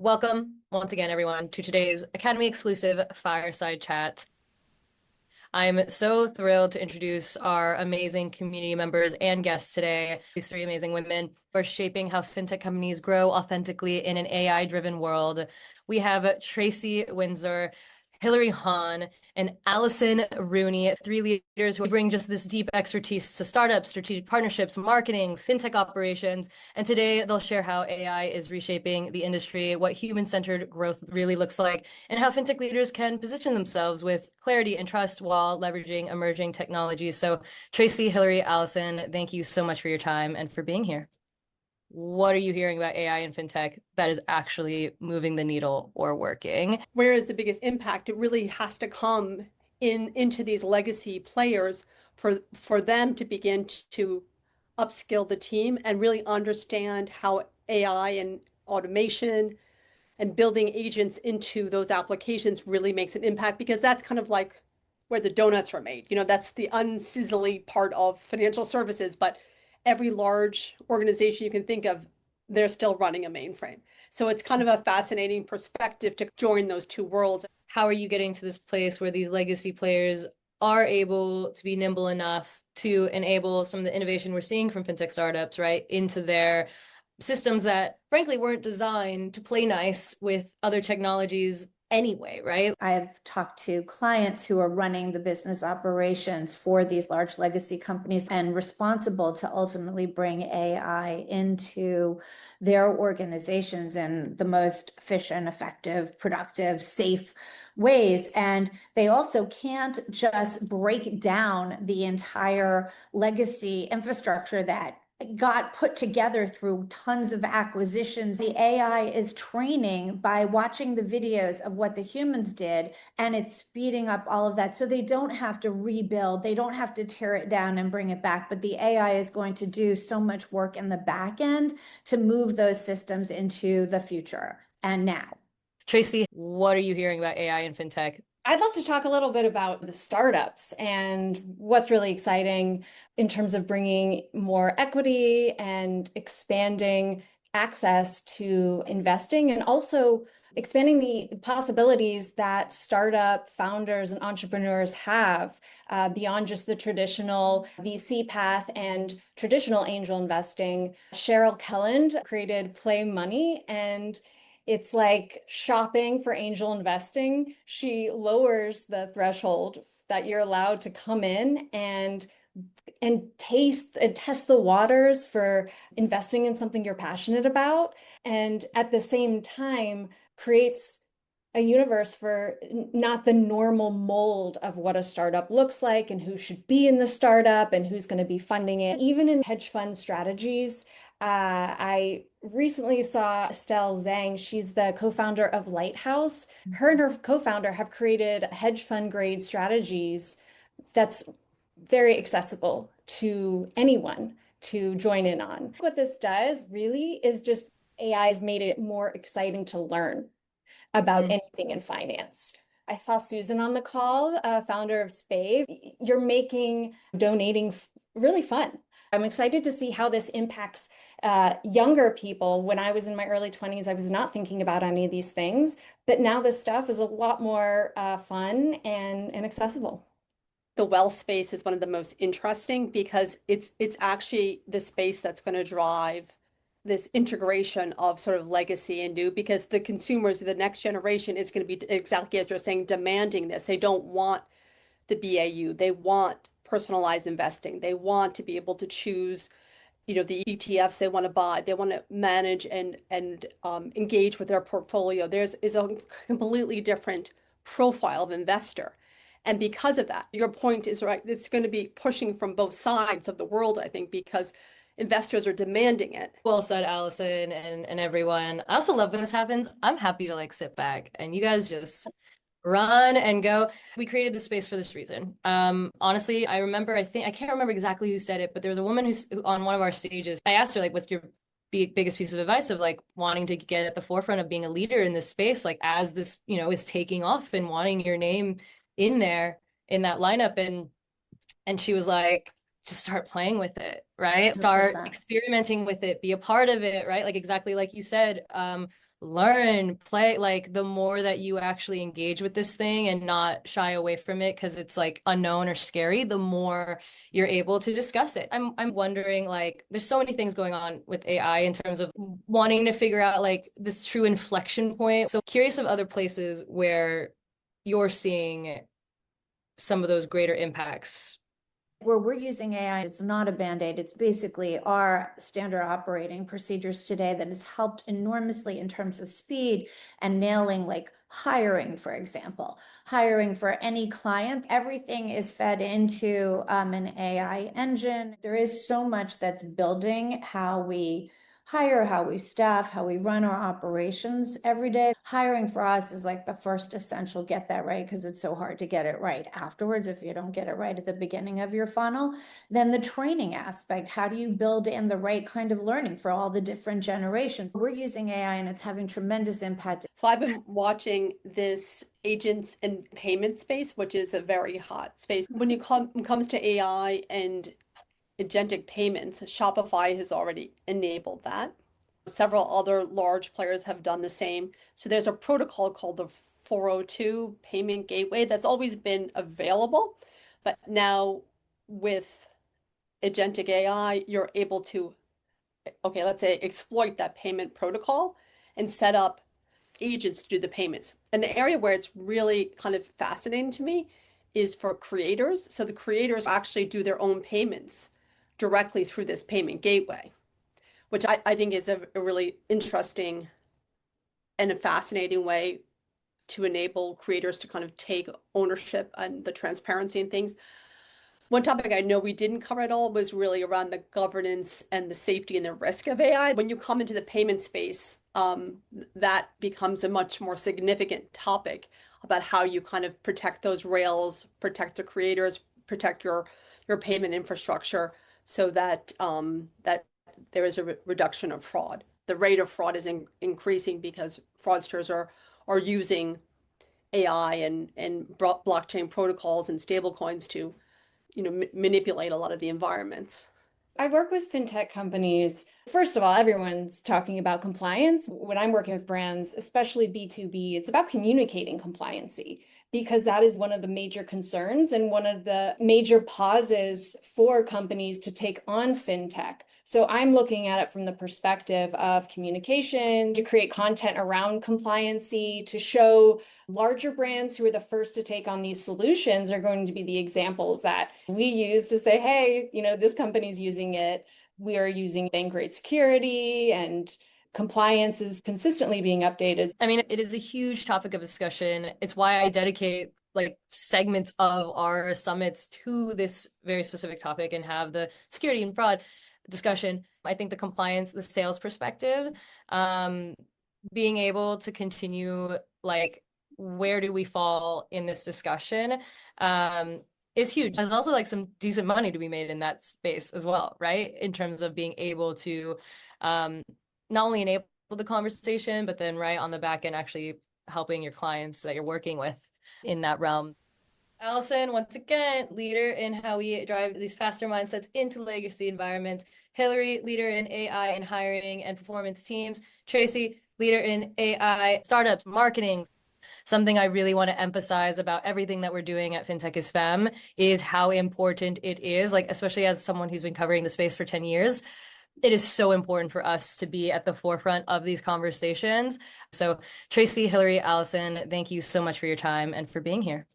Welcome once again, everyone, to today's Academy exclusive Fireside Chat. I'm so thrilled to introduce our amazing community members and guests today. These three amazing women are shaping how fintech companies grow authentically in an AI-driven world. We have Tracey Windsor, Hilary Hahn, and Alison Rooney, three leaders who bring just this deep expertise to startups, strategic partnerships, marketing, fintech operations. And today they'll share how AI is reshaping the industry, what human-centered growth really looks like, and how fintech leaders can position themselves with clarity and trust while leveraging emerging technologies. So Tracey, Hilary, Alison, thank you so much for your time and for being here. What are you hearing about AI and fintech that is actually moving the needle or working? Where is the biggest impact? It really has to come into these legacy players for them to begin to upskill the team and really understand how AI and automation and building agents into those applications really makes an impact, because that's kind of like where the donuts are made. That's the unsizzly part of financial services, but every large organization you can think of, they're still running a mainframe. So it's kind of a fascinating perspective to join those two worlds. How are you getting to this place where these legacy players are able to be nimble enough to enable some of the innovation we're seeing from fintech startups, right, into their systems that frankly weren't designed to play nice with other technologies anyway, right? I've talked to clients who are running the business operations for these large legacy companies and responsible to ultimately bring AI into their organizations in the most efficient, effective, productive, safe ways. And they also can't just break down the entire legacy infrastructure that got put together through tons of acquisitions. The AI is training by watching the videos of what the humans did, and it's speeding up all of that. So they don't have to rebuild, they don't have to tear it down and bring it back, but the AI is going to do so much work in the back end to move those systems into the future and now. Tracey, what are you hearing about AI and fintech? I'd love to talk a little bit about the startups and what's really exciting in terms of bringing more equity and expanding access to investing, and also expanding the possibilities that startup founders and entrepreneurs have beyond just the traditional VC path and traditional angel investing. Cheryl Kelland created Play Money, and it's like shopping for angel investing. She lowers the threshold that you're allowed to come in and taste and test the waters for investing in something you're passionate about, and at the same time creates a universe for not the normal mold of what a startup looks like and who should be in the startup and who's going to be funding it. Even in hedge fund strategies, I recently saw Estelle Zhang. She's the co-founder of Lighthouse. Her and her co-founder have created hedge fund grade strategies that's very accessible to anyone to join in on. What this does really is just AI has made it more exciting to learn about anything in finance. I saw Susan on the call, founder of Spave. You're making donating really fun. I'm excited to see how this impacts younger people. When I was in my early 20s, I was not thinking about any of these things, but now this stuff is a lot more fun and accessible. The wealth space is one of the most interesting, because it's actually the space that's going to drive this integration of sort of legacy and new, because the consumers, the next generation, is going to be exactly as you're saying, demanding this. They don't want the BAU. They want personalized investing. They want to be able to choose, the ETFs they want to buy. They want to manage and engage with their portfolio. There's a completely different profile of investor. And because of that, your point is right. It's going to be pushing from both sides of the world, I think, because investors are demanding it. Well said, Alison and everyone. I also love when this happens. I'm happy to sit back and you guys just run and go. We created this space for this reason. Honestly, I can't remember exactly who said it, but there was a woman who on one of our stages, I asked her, what's your biggest piece of advice of wanting to get at the forefront of being a leader in this space, as this, is taking off and wanting your name in there in that lineup. And she was like, just start playing with it, right? 100%. Start experimenting with it, be a part of it, right? Exactly like you said, learn, play, like the more that you actually engage with this thing and not shy away from it because it's like unknown or scary, the more you're able to discuss it. I'm wondering, like, there's so many things going on with AI in terms of wanting to figure out like this true inflection point. So curious of other places where you're seeing some of those greater impacts. Where we're using AI, it's not a band-aid. It's basically our standard operating procedures today that has helped enormously in terms of speed and nailing, like hiring, for example. Hiring for any client, everything is fed into an AI engine. There is so much that's building how we hire, how we staff, how we run our operations every day. Hiring for us is like the first essential, get that right, because it's so hard to get it right afterwards if you don't get it right at the beginning of your funnel. Then the training aspect, how do you build in the right kind of learning for all the different generations? We're using AI and it's having tremendous impact. So I've been watching this agents and payment space, which is a very hot space. When it comes to AI and agentic payments, Shopify has already enabled that. Several other large players have done the same. So there's a protocol called the 402 payment gateway that's always been available. But now with agentic AI, you're able to, okay, let's say exploit that payment protocol and set up agents to do the payments. And the area where it's really kind of fascinating to me is for creators. So the creators actually do their own payments directly through this payment gateway, which I think is a really interesting and a fascinating way to enable creators to kind of take ownership and the transparency and things. One topic I know we didn't cover at all was really around the governance and the safety and the risk of AI. When you come into the payment space, that becomes a much more significant topic about how you kind of protect those rails, protect the creators, protect your payment infrastructure, so that that there is a reduction of fraud. The rate of fraud is increasing because fraudsters are using AI and blockchain protocols and stablecoins to manipulate a lot of the environments. I work with fintech companies. First of all, everyone's talking about compliance. When I'm working with brands, especially B2B, it's about communicating compliancy, because that is one of the major concerns and one of the major pauses for companies to take on fintech. So I'm looking at it from the perspective of communication, to create content around compliancy, to show larger brands who are the first to take on these solutions are going to be the examples that we use to say, hey, this company's using it. We are using bank-grade security, and compliance is consistently being updated. I mean, it is a huge topic of discussion. It's why I dedicate like segments of our summits to this very specific topic and have the security and fraud discussion. I think the compliance, the sales perspective, being able to continue, like, where do we fall in this discussion, is huge. There's also like some decent money to be made in that space as well, right? In terms of being able to not only enable the conversation, but then right on the back end, actually helping your clients that you're working with in that realm. Alison, once again, leader in how we drive these faster mindsets into legacy environments. Hilary, leader in AI and hiring and performance teams. Tracey, leader in AI startups, marketing. Something I really want to emphasize about everything that we're doing at Fintech is Femme is how important it is, like, especially as someone who's been covering the space for 10 years, it is so important for us to be at the forefront of these conversations. So Tracey, Hilary, Alison, thank you so much for your time and for being here.